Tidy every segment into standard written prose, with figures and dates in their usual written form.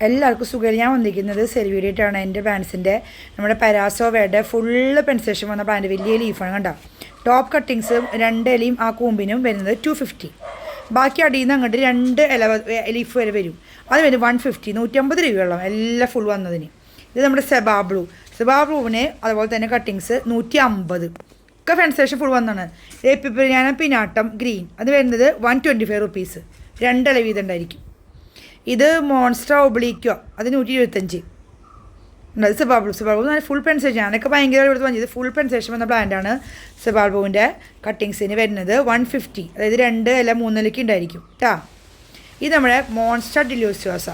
എല്ലാവർക്കും സുഖം. ഞാൻ വന്നിരിക്കുന്നത് സെൽ വീഡിയോട്ടാണ്. എൻ്റെ പാൻസിൻ്റെ നമ്മുടെ പരാസോവയുടെ ഫുള്ള് പെൻസേഷൻ വന്ന പ്ലാന്റ് വലിയ ലീഫാണ് കണ്ടോ. ടോപ്പ് കട്ടിങ്സ് 2 ഇലയും ആ കൂമ്പിനും വരുന്നത് 250. ബാക്കി അടിയിൽ നിന്ന് അങ്ങോട്ട് 2 ഇല ലീഫ് വരെ വരും. അത് വരും 150, 150 രൂപയോളം എല്ലാം ഫുൾ വന്നതിന്. ഇത് നമ്മുടെ സെബാബ്ലൂവിന് അതുപോലെ തന്നെ കട്ടിങ്സ് 150 ഒക്കെ പെൻസേഷൻ ഫുൾ വന്നാണ്. എപ്പിപ്പിനാന പിനാട്ടം ഗ്രീൻ അത് വരുന്നത് 125 റുപ്പീസ്, 2 ഇല വീതം ഉണ്ടായിരിക്കും. ഇത് മോൺസ്റ്റർ ഒബ്ലീക്കോ അത് 125. അത് സെബാബ്ലൂ നല്ല ഫുൾ പെൻസേഷൻ. ഞാനൊക്കെ ഭയങ്കര എടുത്ത് പറഞ്ഞത് ഫുൾ പെൻസേഷൻ വന്ന പ്ലാന്റാണ്. സെബാബ്ലൂവിൻ്റെ കട്ടിങ്സിന് വരുന്നത് 150, അതായത് 2 ഇല 3 ഇലയ്ക്ക് ഉണ്ടായിരിക്കും കേട്ടോ. ഇത് നമ്മുടെ മോൺസ്റ്റർ ഡിലൂസിയോസ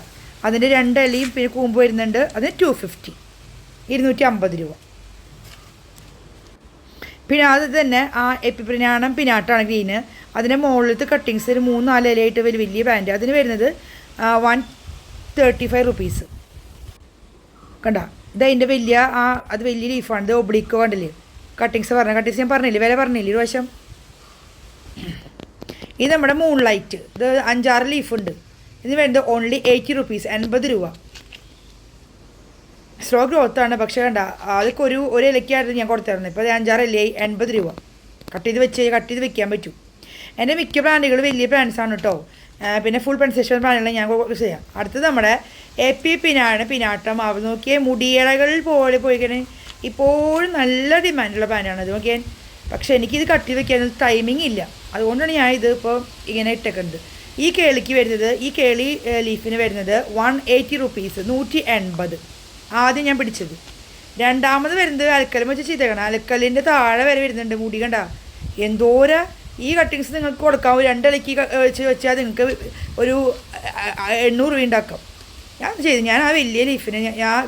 അതിൻ്റെ 2 ഇലയും പിന്നെ കൂമ്പ് വരുന്നുണ്ട്, അതിന് 250, 250 രൂപ. പിന്നെ അത് തന്നെ ആ എപ്പിപ്രിനാണം പിനാട്ടാണ് ഗ്രീന്, അതിൻ്റെ മുകളിലത്തെ കട്ടിങ്സ് ഒരു 3-4 ഇലയായിട്ട് വലിയ പ്ലാന്റ്, അതിന് വരുന്നത് 135 റുപ്പീസ് കണ്ട. ഇതതിൻ്റെ വലിയ അത് വലിയ ലീഫാണ്. ഇത് ഒബ്ലിക്കോ കണ്ടില്ലേ, കട്ടിങ്സ് ഞാൻ പറഞ്ഞില്ലേ, വില പറഞ്ഞില്ലേ ഒരു വശം. ഇത് നമ്മുടെ മൂൺ ലൈറ്റ്, ഇത് 5-6 ലീഫുണ്ട്. ഇതിന് വരുന്നത് ഓൺലി 80 റുപ്പീസ്, 80 രൂപ. സ്ലോ ഗ്രോത്താണ്, പക്ഷേ കണ്ട അതൊക്കെ ഒരു ഇലയ്ക്കായിരുന്നു ഞാൻ കൊടുത്തായിരുന്നു. ഇപ്പോൾ അത് 5-6 ഇലയായി, 80 രൂപ. കട്ട് ചെയ്ത് വെക്കാൻ പറ്റും. എൻ്റെ മിക്ക പ്ലാന്റുകൾ വലിയ പ്ലാന്റ്സാണ് കേട്ടോ. പിന്നെ ഫുൾ പെൻസേഷൻ പ്ലാന്റുകൾ ഞാൻ ചെയ്യാം. അടുത്തത് നമ്മുടെ പിനാട്ടം ആവുന്ന നോക്കിയേ, മുടിയിഴകളിൽ പോലെ പോയിക്കണേ. ഇപ്പോഴും നല്ല ഡിമാൻഡുള്ള പ്ലാന്റാണ് ഇത് നോക്കിയാൽ. പക്ഷേ എനിക്കിത് കട്ട് ചെയ്ത് വെക്കാൻ ടൈമിംഗ് ഇല്ല, അതുകൊണ്ടാണ് ഞാൻ ഇത് ഇപ്പോൾ ഇങ്ങനെ ഇട്ടേക്കുന്നത്. ഈ കേളി ലീഫിന് വരുന്നത് 180 റുപ്പീസ്, 180 ആദ്യം ഞാൻ പിടിച്ചത്. രണ്ടാമത് വരുന്നത് അലക്കലും വെച്ച് ചെയ്തേക്കണം. അലക്കലിൻ്റെ താഴെ വരെ വരുന്നുണ്ട് മുടി കണ്ട. എന്തോരം ഈ കട്ടിങ്സ് നിങ്ങൾക്ക് കൊടുക്കാം. 2 ഇലയ്ക്ക് വെച്ചാൽ നിങ്ങൾക്ക് ഒരു 800 രൂപ ഉണ്ടാക്കാം. ഞാൻ ആ വലിയ ലീഫിന്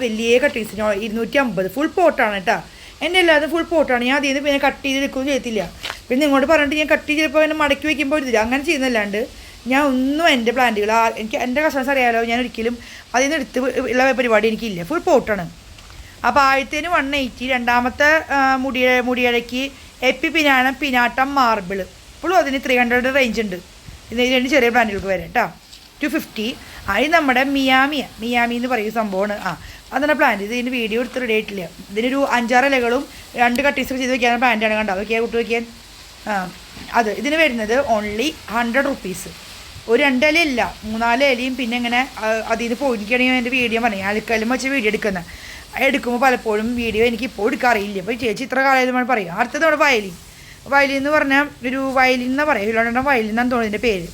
വലിയ കട്ടിങ്സിന് 250 ഫുൾ പോട്ടാണ് കേട്ടോ. എൻ്റെ എല്ലാതും ഫുൾ പോട്ടാണ്. ഞാൻ അതിൽ നിന്ന് പിന്നെ കട്ട് ചെയ്തെടുക്കുകയും ചെയ്യത്തില്ല. പിന്നെ നിങ്ങളോട് പറഞ്ഞിട്ട് ഞാൻ കട്ട് ചെയ്തപ്പോൾ എന്നെ മടക്കി വയ്ക്കുമ്പോൾ ഇതില്ല, അങ്ങനെ ചെയ്യുന്നല്ലാണ്ട് ഞാൻ ഒന്നും എൻ്റെ പ്ലാന്റുകൾ എനിക്ക് എൻ്റെ കസ്റ്റമേഴ്സ് അറിയാലോ, ഞാൻ ഒരിക്കലും അതിൽ നിന്ന് എടുത്ത് ഉള്ള പരിപാടി എനിക്കില്ല. ഫുൾ പോട്ടാണ്. അപ്പോൾ ആദ്യത്തേന് 180, രണ്ടാമത്തെ മുടിയിഴയ്ക്ക് പിനാട്ടം മാർബിൾ ഇപ്പോഴും അതിന് 300 റേഞ്ച് ഉണ്ട്. ഇതിന് ചെറിയ പ്ലാന്റുകൾക്ക് വരെ കേട്ടോ 250. അത് നമ്മുടെ മിയാമി എന്ന് പറയുന്ന സംഭവമാണ്. അതാണ് പ്ലാന്റ്. ഇതിന് വീഡിയോ എടുത്ത് റെഡി ആയിട്ടില്ല. ഇതിനൊരു 5-6 ഇലകളും 2 കട്ടീസൊക്കെ ചെയ്ത് വെക്കാൻ പ്ലാന്റാണ് കണ്ടോ. അതൊക്കെ വിട്ട് വയ്ക്കാൻ ഇതിന് വരുന്നത് ഓൺലി 100 റുപ്പീസ്. ഒരു 2 ഇലയില്ല, 3-4 ഇലയും പിന്നെ ഇങ്ങനെ അതിൽ നിന്ന് പോയിരിക്കുകയാണെങ്കിൽ എൻ്റെ വീഡിയോ പറഞ്ഞു ആൾക്കാരും വെച്ച് വീഡിയോ എടുക്കുമ്പോൾ പലപ്പോഴും വീഡിയോ എനിക്ക് ഇപ്പോൾ എടുക്കാറില്ല. അപ്പോൾ ചേച്ചി ഇത്ര കാലമായിട്ട് പറയും. അടുത്തത് നമ്മുടെ വയലിൻ എന്ന് പറഞ്ഞാൽ ഒരു വയലിൻ എന്നാണ് പറയുക, ഹിലോണ്ട വയലിൻ എന്നാണ് തോന്നുന്നു ഇതിൻ്റെ പേര്.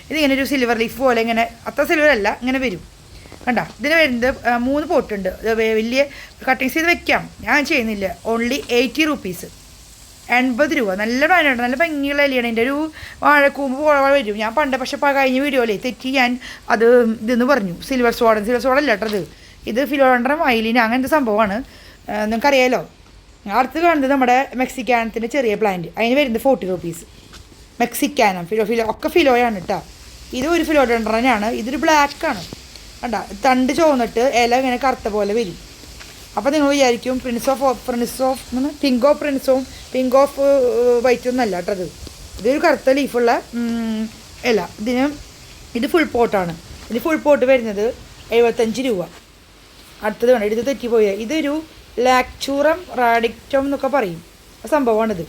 ഇതിങ്ങനെ ഒരു സിൽവർ ലീഫ് പോലെ ഇങ്ങനെ, അത്ര സിൽവർ അല്ല, ഇങ്ങനെ വരും കണ്ട. ഇതിന് വരുന്നത് 3 പോട്ടുണ്ട്. വലിയ കട്ടിങ്സ് ചെയ്ത് വെക്കാം, ഞാൻ ചെയ്യുന്നില്ല. ഓൺലി 80 റുപ്പീസ്, 80 രൂപ. നല്ല പ്ലാന്റാണ്, നല്ല ഭംഗിയുള്ള ഇലയാണ്. എൻ്റെ ഒരു വാഴക്കൂമ്പ് പോലെ വരും. ഞാൻ പക്ഷേ കഴിഞ്ഞ വീഡിയോയിലേ തെറ്റി ഞാൻ അത് ഇതെന്ന് പറഞ്ഞു. സിൽവർ സോഡ അല്ല കേട്ടത്, ഇത് ഫിലോണ്ടർ വയലിൻ അങ്ങനത്തെ സംഭവമാണ്, നിങ്ങൾക്കറിയാലോ. അടുത്ത് കാണുന്നത് നമ്മുടെ മെക്സിക്കാനത്തിൻ്റെ ചെറിയ പ്ലാന്റ്, അതിന് വരുന്നത് 40 റുപ്പീസ്. മെക്സിക്കാനം ഒക്കെ ഫിലോയാണ് കേട്ടോ. ഇത് ഒരു ഫിലോഡൻഡ്രനാണ്. ഇതൊരു ബ്ലാക്കാണ് കണ്ട. തണ്ട് ചോന്നിട്ട് ഇല ഇങ്ങനെ കറുത്ത പോലെ വരും. അപ്പോൾ നിങ്ങൾ വിചാരിക്കും പ്രിൻസ് ഓഫ് വൈറ്റ് ഒന്നല്ല കേട്ടത്. ഇതൊരു കറുത്ത ലീഫുള്ള ഇല. ഇത് ഫുൾ പോട്ടാണ്. ഇതിന് ഫുൾ പോട്ട് വരുന്നത് 75 രൂപ. അടുത്തത് വേണം, ഇത് തെറ്റിപ്പോയ ഇതൊരു ലാക്ചൂറം റാഡിക്റ്റം എന്നൊക്കെ പറയും സംഭവമാണിത്.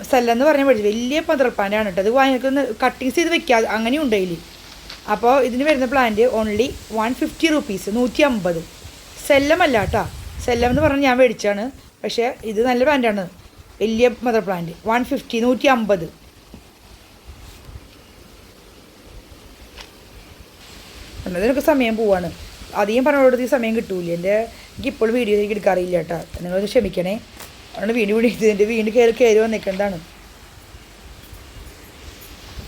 സെല്ലെന്ന് പറഞ്ഞാൽ പഠിച്ചു വലിയ പന്ത്രപ്പാൻ്റാണ് കേട്ടോ. അത് വാങ്ങിക്കുന്ന കട്ടിങ്സ് ചെയ്ത് വെക്കാതെ അങ്ങനെ ഉണ്ടായില്ല. അപ്പോൾ ഇതിന് വരുന്ന പ്ലാന്റ് ഓൺലി 150 റുപ്പീസ്, 150. സെല്ലമല്ല കേട്ടോ, സെല്ലം എന്ന് പറഞ്ഞാൽ ഞാൻ മേടിച്ചാണ്. പക്ഷേ ഇത് നല്ല പ്ലാന്റാണ്, വലിയ മദർ പ്ലാന്റ്. 150, 150. എന്നതിനൊക്കെ സമയം പോവാണ്. അധികം പറഞ്ഞോടത്ത് ഈ സമയം കിട്ടൂല. എനിക്കിപ്പോൾ വീഡിയോ എടുക്കാറില്ല കേട്ടോ, നിങ്ങളൊന്ന് ക്ഷമിക്കണേ. അതുകൊണ്ട് വീണ്ടും കയറി വന്നേക്കുന്നതാണ്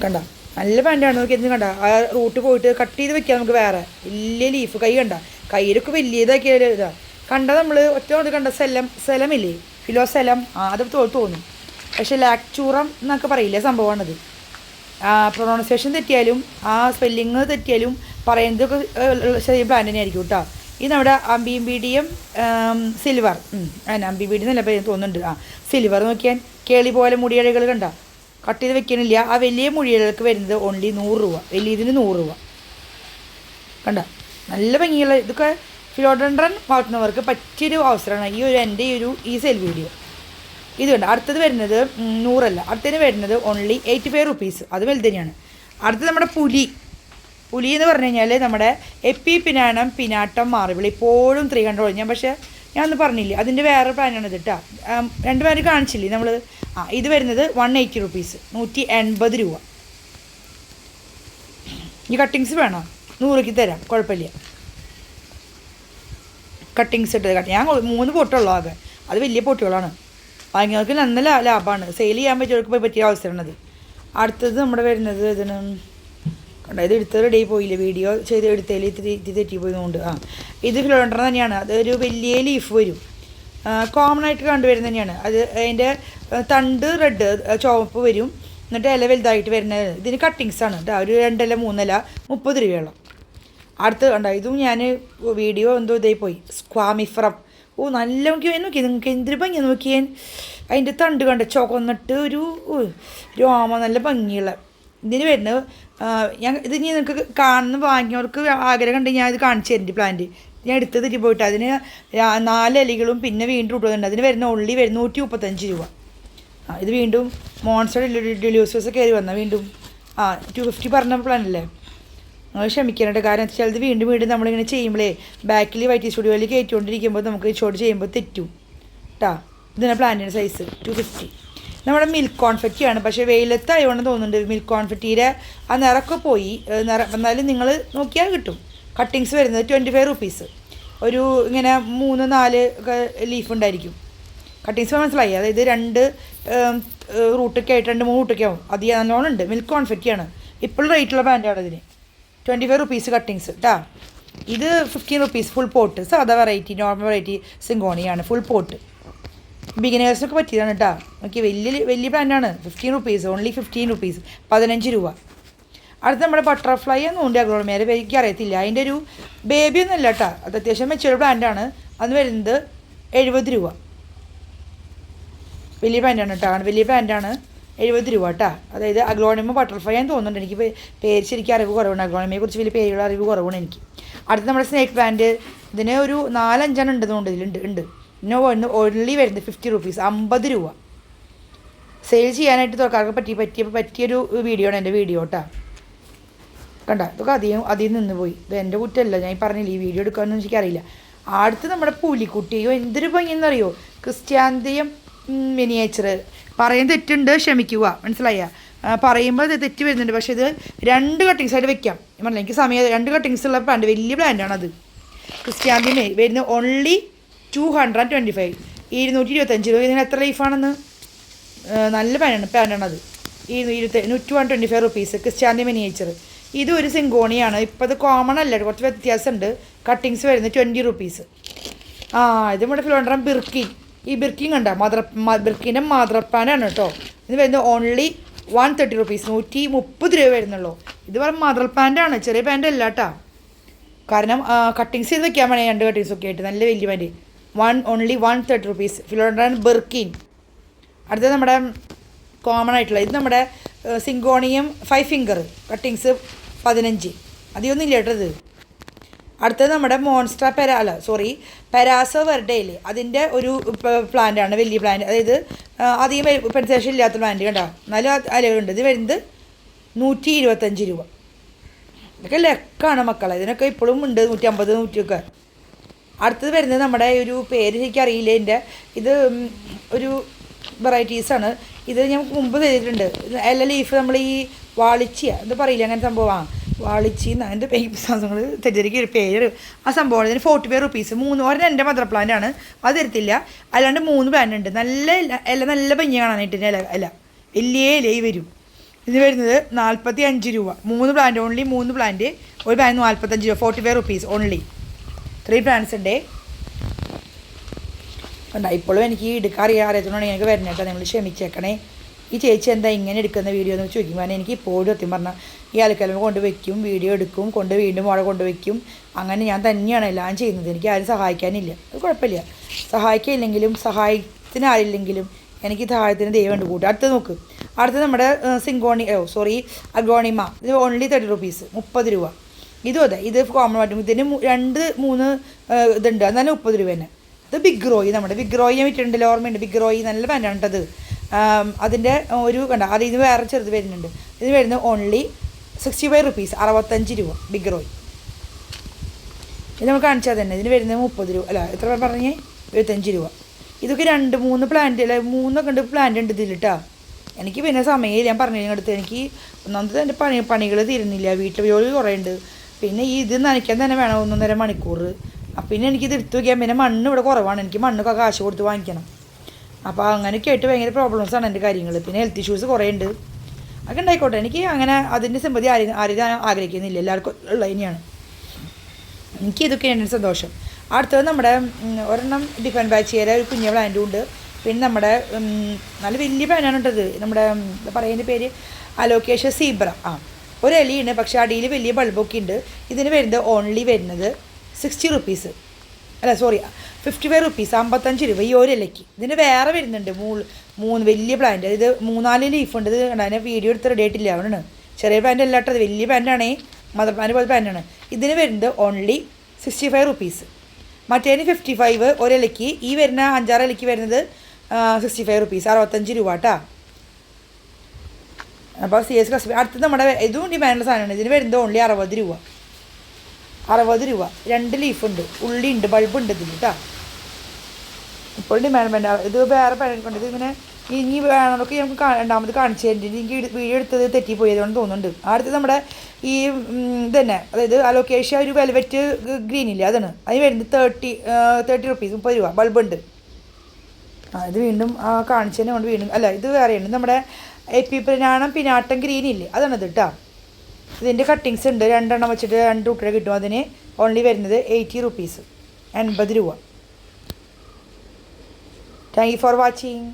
കണ്ട. നല്ല പ്ലാന്റാണ് നോക്കി. എന്ത് കണ്ട ആ റൂട്ട് പോയിട്ട് കട്ട് ചെയ്ത് വെക്കാം നമുക്ക്. വേറെ വലിയ ലീഫ് കൈ കണ്ട, കയ്യിലൊക്കെ വലിയതാക്കിയ ഇതാ കണ്ട. നമ്മൾ ഒറ്റ കൊണ്ട് കണ്ട സെലമില്ലേ, ഫിലോസെലം അത് തോന്നും. പക്ഷേ ലാക്ചൂറം എന്നൊക്കെ പറയില്ലേ സംഭവമാണത്. പ്രൊണൗൺസിയേഷൻ തെറ്റിയാലും സ്പെല്ലിങ് തെറ്റിയാലും പറയുന്നതൊക്കെ ചെറിയ പ്ലാന്റ് തന്നെ ആയിരിക്കും കേട്ടോ. ഇത് നമ്മുടെ അംബിബീഡിയം സിൽവർ, അംബിബീഡി എന്നല്ല പേര് തോന്നുന്നുണ്ട്. സിൽവർ നോക്കിയാൽ കേളി പോലെ മുടിയിഴകൾ കണ്ട. കട്ട് ചെയ്ത് വെക്കണില്ല. ആ വലിയ മുടിയിഴകൾക്ക് വരുന്നത് ഓൺലി 100 രൂപ. വലിയതിന് 100 രൂപ കണ്ട. നല്ല ഭംഗിയുള്ള ഇതൊക്കെ ഫിലോഡൻഡ്രൻ വളർത്തുന്നവർക്ക് പറ്റിയൊരു അവസരമാണ് എൻ്റെ ഈ സെയിൽ വീഡിയോ. ഇതുണ്ട്. അടുത്തത് വരുന്നത് 100 അടുത്തതിന് വരുന്നത് ഓൺലി 85 റുപ്പീസ്. അത് വലുത് തന്നെയാണ്. അടുത്തത് നമ്മുടെ പുലി എന്ന് പറഞ്ഞു കഴിഞ്ഞാൽ നമ്മുടെ പിനാണം പിനാട്ടം മാർബിൾ ഇപ്പോഴും 300 ഞാൻ ഒന്ന് പറഞ്ഞില്ലേ, അതിൻ്റെ വേറെ പ്ലാനാണ് ഇത് കേട്ടോ. 2 പേര് കാണിച്ചില്ലേ നമ്മൾ. ഇത് വരുന്നത് 180 റുപ്പീസ്, 180 രൂപ. ഈ കട്ടിങ്സ് വേണോ? 100 തരാം, കുഴപ്പമില്ല. കട്ടിങ്സ് ഇട്ട് ഞാൻ 3 പൊട്ടുള്ളൂ ആകെ. അത് വലിയ പൊട്ടുകളാണ്. വാങ്ങിയവർക്ക് നല്ല ലാഭമാണ്. സെയിൽ ചെയ്യാൻ പറ്റിയവർക്ക് പറ്റിയ അവസരമാണത്. അടുത്തത് നമ്മുടെ വരുന്നത് ഇതിന് കണ്ടോ, ഇത് എടുത്ത് റെഡി പോയില്ലേ, വീഡിയോ ചെയ്ത് എടുത്തതിൽ ഇത്തിരി തെറ്റിപ്പോയതുകൊണ്ട്. ഇത് ഫിലോഡൻഡ്രൻ തന്നെയാണ്. അതൊരു വലിയ ലീഫ് വരും, കോമൺ ആയിട്ട് കണ്ടുവരുന്നത് തന്നെയാണ്. അത് അതിൻ്റെ തണ്ട് റെഡ് ചുവപ്പ് വരും, എന്നിട്ട് ഇല വലുതായിട്ട് വരുന്നത്. ഇതിന് കട്ടിങ്സാണ് കേട്ടോ. ഒരു 2 ഇല 3 ഇല 30 രൂപയോളം. അടുത്ത് കണ്ടോ, ഇതും ഞാൻ വീഡിയോ ഇതായി പോയി. സ്ക്വാമിഫ്രം. നല്ല നോക്കി നിങ്ങൾക്ക് എന്തൊരു ഭംഗി നോക്കിയാൻ. അതിൻ്റെ തണ്ട് കണ്ട ചുവന്നിട്ട് ഒരു രോമ നല്ല ഭംഗിയുള്ള. ഇതിന് വരുന്നത് ഇത് ഇനി നിങ്ങൾക്ക് കാണുന്ന വാങ്ങിയവർക്ക് ആഗ്രഹം ഉണ്ടെങ്കിൽ ഞാൻ ഇത് കാണിച്ചു തരുന്നുണ്ട്. പ്ലാന്റ് ഞാൻ എടുത്ത് തിരി പോയിട്ട് അതിന് 4 ഇലകളും പിന്നെ വീണ്ടും ഇട്ടുന്നുണ്ട്. അതിന് വരുന്ന ഉള്ളി വരുന്ന 135 രൂപ. ഇത് വീണ്ടും മോൺസ്റ്റർ ഡെലിവസീസ് കയറി വന്നാൽ വീണ്ടും 250 പറഞ്ഞ പ്ലാനല്ലേ. നിങ്ങൾ ക്ഷമിക്കാനായിട്ട്. കാരണം ചിലത് വീണ്ടും നമ്മളിങ്ങനെ ചെയ്യുമ്പോഴേ ബാക്കിൽ വൈറ്റ് സ്റ്റുഡിയോയിൽ കയറ്റിക്കൊണ്ടിരിക്കുമ്പോൾ നമുക്ക് ഷോട്ട് ചെയ്യുമ്പോൾ തെറ്റും കേട്ടോ. ഇതിൻ്റെ പ്ലാന്റിൻ്റെ സൈസ് 250. നമ്മുടെ മിൽക്ക് കോൺഫെറ്റിയാണ്. പക്ഷേ വെയിലത്തായതുകൊണ്ട് തോന്നുന്നുണ്ട് മിൽക്ക് കോൺഫെറ്റിയുടെ ആ നിറമൊക്കെ പോയി. എന്നാലും നിങ്ങൾ നോക്കിയാൽ കിട്ടും. കട്ടിങ്സ് വരുന്നത് 25 റുപ്പീസ്. ഒരു ഇങ്ങനെ 3-4 ലീഫ് ഉണ്ടായിരിക്കും. കട്ടിങ്സ് മനസ്സിലായി. അതായത് 2 റൂട്ടൊക്കെ ആയിട്ട് 2-3 റൂട്ടൊക്കെ ആവും. അത് നല്ലോണം ഉണ്ട്. മിൽക്ക് കോൺഫെറ്റിയാണ്. ഇപ്പോഴും റേറ്റുള്ള ബ്രാൻഡാണ് ഇതിന്. 25 റുപ്പീസ് കട്ടിങ്സ് കേട്ടോ. ഇത് 15 റുപ്പീസ് ഫുൾ പോട്ട്. സാധാ വെറൈറ്റി നോർമൽ വെറൈറ്റി സിങ്കോണിയാണ്. ഫുൾ പോട്ട് ബിഗിനേഴ്സിനൊക്കെ പറ്റിയതാണ് കേട്ടോ. നോക്കി വലിയ ബ്രാൻഡാണ്. 15 റുപ്പീസ്, ഓൺലി 15 റുപ്പീസ്, 15 രൂപ. അടുത്ത് നമ്മുടെ ബട്ടർഫ്ലൈ എന്നുണ്ട് അഗ്ലോണിമയുടെ പേര് എനിക്ക് അറിയത്തില്ല. അതിൻ്റെ ഒരു ബേബി ഒന്നും ഇല്ല കേട്ടോ. അത് അത്യാവശ്യം മെച്ചൂർഡ് ബ്രാൻഡാണ്. അന്ന് വരുന്നത് 70 രൂപ. വലിയ ബ്രാൻഡാണ് കേട്ടോ. വലിയ ബ്രാൻഡാണ്. 70 രൂപ കേട്ടോ. അതായത് അഗ്ലോണിമ ബട്ടർഫ്ലൈ എന്ന് തോന്നുന്നുണ്ട്. എനിക്ക് പേര് ശരിക്കും അറിവ് കുറവാണ്. അഗ്ലോണിമയെ കുറിച്ച് വലിയ പേരുകൾ അറിവ് കുറവാണ് എനിക്ക്. അടുത്ത് നമ്മുടെ സ്നേക്ക് പ്ലാന്റ്. ഇതിന് ഒരു 4-5 ഉണ്ടെന്നുണ്ട്. ഇതിലുണ്ട്. പിന്നെ ഓൺലി വരുന്നത് 50 റുപ്പീസ്, 50 രൂപ. സെയിൽ ചെയ്യാനായിട്ട് തുറക്കാർക്ക് പറ്റിയൊരു വീഡിയോ ആണ് എൻ്റെ വീഡിയോ കേട്ടോ. കണ്ട ഇതൊക്കെ അധികം നിന്ന് പോയി. ഇത് എൻ്റെ കുറ്റമല്ല, ഞാൻ പറഞ്ഞില്ല ഈ വീഡിയോ എടുക്കാമെന്ന് എനിക്കറിയില്ല. അടുത്ത് നമ്മുടെ പുലിക്കുട്ടിയോ എന്തൊരു ഭംഗിയെന്നറിയോ. ക്രിസ്ത്യാന്തിയം മിനിയേച്ചർ. പറയാൻ തെറ്റുണ്ട്, ക്ഷമിക്കുക. മനസ്സിലായ പറയുമ്പോൾ ഇത് തെറ്റ് വരുന്നുണ്ട്. പക്ഷേ ഇത് 2 കട്ടിങ്സ് ആയിട്ട് വെക്കാം. ഞാൻ പറഞ്ഞില്ല എനിക്ക് സമയം 2 കട്ടിങ്സ് ഉള്ള പ്ലാന്റ്. വലിയ പ്ലാന്റാണത്. ക്രിസ്ത്യാന്തിമേ വരുന്ന ഓൺലി 225, 225 രൂപ. ഇതിന് എത്ര ലീഫാണെന്ന് നല്ല പ്ലാന്റാണത്. 125 റുപ്പീസ് ക്രിസ്ത്യാന്തി മിനിയേച്ചർ. ഇത് ഒരു സിങ്കോണിയാണ്. ഇപ്പോൾ ഇത് കോമൺ അല്ല, കുറച്ച് വ്യത്യാസമുണ്ട്. കട്ടിങ്സ് വരുന്നത് 20 റുപ്പീസ്. ഇത് നമ്മുടെ ഫിലോഡൻഡ്രൻ ബിർക്കിൻ. ഈ ബിർക്കിൻ കണ്ട ബിർക്കിൻ്റെ മദർ പ്ലാന്റാണ് കേട്ടോ. ഇത് വരുന്നത് ഓൺലി 130 റുപ്പീസ്, 130 രൂപ വരുന്നുള്ളൂ. ഇത് പറഞ്ഞ മദർ പ്ലാന്റാണ്, ചെറിയ പ്ലാന്റ് അല്ല കേട്ടോ. കാരണം കട്ടിങ്സ് ചെയ്ത് വെക്കാൻ വേണേ 2 കട്ടിങ്സ് ഒക്കെ ആയിട്ട് നല്ല വലിയ പ്ലാന്റ്. Only 130 rupees philodendron ബിർക്കിൻ. അടുത്തത് നമ്മുടെ കോമൺ ആയിട്ടുള്ള ഇത് നമ്മുടെ സിങ്കോണിയം 5 ഫിംഗർ കട്ടിങ്സ് 15. അധികമൊന്നും ഇല്ല കേട്ടോ ഇത്. അടുത്തത് നമ്മുടെ മോൺസ്റ്റർ പെരാസോ വെർഡേയിൽ അതിൻ്റെ ഒരു പ്ലാന്റാണ്. വലിയ പ്ലാന്റ്. അതായത് അധികം പെൻസേഷൻ ഇല്ലാത്ത പ്ലാന്റ് കണ്ടോ. നല്ല അലകളുണ്ട്. ഇത് വരുന്നത് 125 രൂപ. ഇതൊക്കെ ലെക്കാണ് മക്കളെ. ഇതിനൊക്കെ ഇപ്പോഴും ഉണ്ട് 150, 100 ഒക്കെ. അടുത്തത് വരുന്നത് നമ്മുടെ ഒരു പേര് ശരിക്കും അറിയില്ല എൻ്റെ. ഇത് ഒരു വെറൈറ്റീസാണ്. ഇത് ഞാൻ മുമ്പ് ചെയ്തിട്ടുണ്ട്. എല്ലാ ലീഫ് നമ്മൾ ഈ വാളിച്ചിയ എന്താ പറയില്ല അങ്ങനെ സംഭവമാണ്. വാളിച്ചി അതിൻ്റെ സാധനങ്ങൾ തെറ്റിദ്ധരിക്കുക പേര്. ആ സംഭവമാണ്. ഇതിന് 45 റുപ്പീസ്. 3 എൻ്റെ മദർ പ്ലാന്റാണ്. അത് തരത്തില്ല. അല്ലാണ്ട് 3 പ്ലാന്റ് ഉണ്ട്. നല്ല നല്ല ഭംഗി കാണാനായിട്ട് ഇല വലിയ ഇലയിൽ വരും. ഇത് വരുന്നത് 45 രൂപ. 3 പ്ലാന്റ്, ഓൺലി 3 പ്ലാന്റ്. ഒരു പ്ലാന്റ് 45 രൂപ, 45 റുപ്പീസ് ഓൺലി. 3 പ്ലാന്റ്സ് ഉണ്ട്. ഇപ്പോഴും എനിക്ക് എടുക്കാൻ അറിയാത്തതുകൊണ്ടാണ് എനിക്ക് വരുന്നത് കേട്ടോ. നിങ്ങൾ ക്ഷമിച്ചേക്കണേ. ഈ ചേച്ചി എന്താ ഇങ്ങനെ എടുക്കുന്ന വീഡിയോ എന്ന് ചോദിക്കുമ്പോൾ എനിക്ക് ഇപ്പോഴും സത്യം പറഞ്ഞാൽ ഈ അലക്കലം കൊണ്ട് വയ്ക്കും, വീഡിയോ എടുക്കും, വീണ്ടും അവിടെ കൊണ്ടുവയ്ക്കും. അങ്ങനെ ഞാൻ തന്നെയാണ് എല്ലാം ചെയ്യുന്നത്. എനിക്ക് ആരും സഹായിക്കാനില്ല. അത് കുഴപ്പമില്ല. സഹായിക്കില്ലെങ്കിലും സഹായത്തിന് എനിക്ക് സഹായത്തിന് ദൈവമുണ്ട് കൂട്ടും. അടുത്ത് നോക്ക്. അടുത്ത് നമ്മുടെ അഗ്ലോണിമ. ഇത് ഓൺലി 30 റുപ്പീസ്, 30 രൂപ. ഇതും അതെ, ഇത് കോമൺ ആയിട്ടും ഇതിന് 2-3 ഇതുണ്ട്, എന്നാലും 30 രൂപ തന്നെ. ഇത് ബിഗ് റോയി, നമ്മുടെ ബിഗ് റോയി ഞാൻ വിറ്റിട്ടുണ്ടല്ലോ, ഓർമ്മയുണ്ട്. ബിഗ് റോയി നല്ല പാൻറ്റാണ് കേട്ടത്. അതിൻ്റെ ഒരു കണ്ട അത് ഇത് വേറെ ചെറുത് വരുന്നുണ്ട്. ഇത് വരുന്നത് ഓൺലി 65 റുപ്പീസ്, 65 രൂപ ബിഗ് റോയി. ഇത് നമുക്ക് കാണിച്ചാൽ തന്നെ ഇതിന് വരുന്നത് 30 രൂപ, അല്ല എത്ര പേർ പറഞ്ഞേ, 75 രൂപ. ഇതൊക്കെ 2-3 പ്ലാന്റ് അല്ല 3 ഉണ്ട് പ്ലാന്റ് ഉണ്ട് ഇതിൽ കേട്ടോ. എനിക്ക് പിന്നെ സമയമില്ല, ഞാൻ പറഞ്ഞു അടുത്ത് എനിക്ക് ഒന്നാമത് എൻ്റെ പണികൾ തീരുന്നില്ല, വീട്ടിൽ ജോലി കുറേ ഉണ്ട്. പിന്നെ ഈ ഇത് നനയ്ക്കാൻ തന്നെ വേണം 1.5 മണിക്കൂർ. പിന്നെ എനിക്കിത് എടുത്ത് വയ്ക്കാൻ, പിന്നെ മണ്ണ് ഇവിടെ കുറവാണ്, എനിക്ക് മണ്ണൊക്കെ കാശ് കൊടുത്ത് വാങ്ങിക്കണം. അപ്പോൾ അങ്ങനെയൊക്കെ ആയിട്ട് ഭയങ്കര പ്രോബ്ലംസാണ് എൻ്റെ കാര്യങ്ങൾ. പിന്നെ ഹെൽത്ത് ഇഷ്യൂസ് കുറേ ഉണ്ട്. അതൊക്കെ ഉണ്ടായിക്കോട്ടെ, എനിക്ക് അങ്ങനെ അതിൻ്റെ സിമ്പതി ആരും ആഗ്രഹിക്കുന്നില്ല, എല്ലാവർക്കും ഉള്ള തന്നെയാണ്. എനിക്ക് ഇതൊക്കെയാണ് എൻ്റെ സന്തോഷം. അടുത്തത് നമ്മുടെ ഒരെണ്ണം ഡിഫൻ ബാച്ചിയുടെ ഒരു കുഞ്ഞ പ്ലാന്റും ഉണ്ട്. പിന്നെ നമ്മുടെ നല്ല വലിയ പ്ലാന്റാണ് കേട്ടത്, നമ്മുടെ പറയുന്ന പേര് അലോക്കേഷ്യ സീബ്ര. ഒരു എലിയുണ്ട്, പക്ഷേ അടിയിൽ വലിയ ബൾബൊക്കെ ഉണ്ട്. ഇതിന് വരുന്നത് ഓൺലി വരുന്നത് 60 റുപ്പീസ്, അല്ല സോറി 55 റുപ്പീസ്, 55 രൂപ ഈ ഒരു ഇലയ്ക്ക്. ഇതിന് വേറെ വരുന്നുണ്ട് 3 വലിയ പ്ലാന്റ്, ഇത് 3-4 ലീഫുണ്ട്. ഇത് അതിനെ വീഡിയോ എടുത്ത് റെഡി ആയിട്ടില്ല, അവനാണ് ചെറിയ പ്ലാന്റ് അല്ലാട്ടത്, വലിയ പ്ലാന്റാണേ, മദർ പ്ലാന്റ് പോലെ പ്ലാന്റാണ്. ഇതിന് വരുന്നത് ഓൺലി 65 റുപ്പീസ്, മറ്റേതിന് 55 ഒരിലയ്ക്ക്. ഈ വരുന്ന 5-6 ഇലയ്ക്ക് വരുന്നത് 65 റുപ്പീസ്, 65 രൂപ കേട്ടോ. അപ്പോൾ CS കസ്റ്റമർ. അടുത്ത് നമ്മുടെ ഇതും ഡിമാൻഡുള്ള സാധനമാണ്. ഇതിന് വരുന്നത് ഓൺലി 60 രൂപ, 60 രൂപ. 2 ലീഫുണ്ട്, ഉള്ളി ഉണ്ട്, ബൾബുണ്ട് ഇതിൽ കേട്ടോ. ഇപ്പോൾ ഡിമാൻഡ് വേണ്ട. ഇത് വേറെ പഴക്കൊണ്ട് ഇത് ഇങ്ങനെ ഇനി വേണമെന്നൊക്കെ നമുക്ക് രണ്ടാമത് കാണിച്ചു തരുന്നുണ്ട്. എനിക്ക് വീഡിയോ എടുത്തത് തെറ്റിപ്പോയതുകൊണ്ട് തോന്നുന്നുണ്ട്. അടുത്ത് നമ്മുടെ ഈ ഇത് തന്നെ, അതായത് അലോക്കേഷ്യ ഒരു വെൽവെറ്റ് ഗ്രീൻ ഇല്ലേ, അതാണ്. അതിന് വരുന്നത് 30 റുപ്പീസ്, 30 രൂപ. ബൾബുണ്ട്. ഇത് വീണ്ടും കാണിച്ചു തന്നെ കൊണ്ട് വീണ്ടും, അല്ല ഇത് വേറെയുണ്ട്. നമ്മുടെ എപ്പിപ്രിനാണം പിനാട്ടം ഗ്രീൻ ഇല്ലേ, അതാണത് കേട്ടോ. ഇതിൻ്റെ കട്ടിങ്സ് ഉണ്ട്, 2 എണ്ണം വെച്ചിട്ട് 2 കൂട്ടര കിട്ടും. അതിന് ഓൺലി വരുന്നത് 80 റുപ്പീസ്, 80 രൂപ. Thank you for watching.